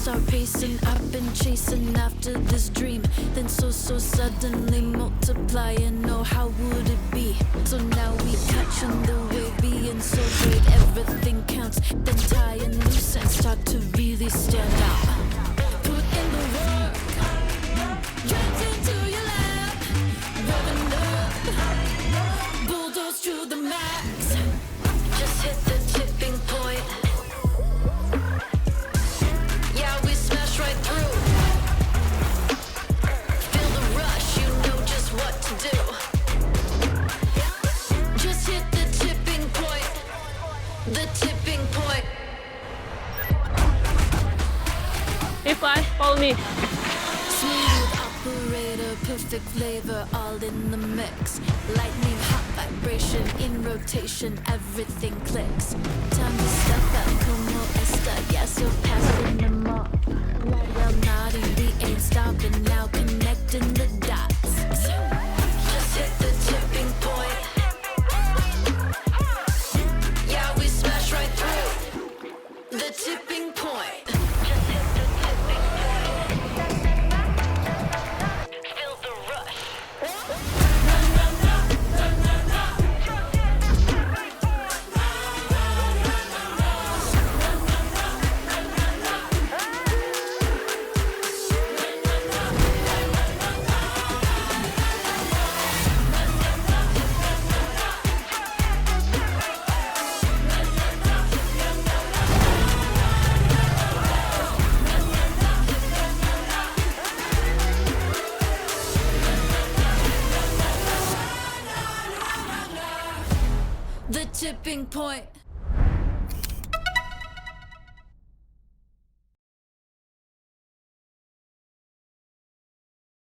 start racing, I've been chasing after this dream. Then so suddenly multiplying, oh how would it be? So now we catching the wave, being so great, everything counts. Then tie a loose and start to really stand out. Put in the work, get into your lab, revving up, bulldoze to the max. Just hit the tipping point. Yeah, we smash right through. Feel the rush, you know just what to do. Just hit the tipping point. The tipping point. Reply, follow me. Smooth operator, perfect flavor, all in the mix. Lightning, hot vibration, in rotation, everything clicks. Time to step up, como esta, yes, you're passing them up. Well, nodding, we ain't stopping now, connecting the dots. Just hit the tipping point. Yeah, we smash right through. The tipping point. The tipping point.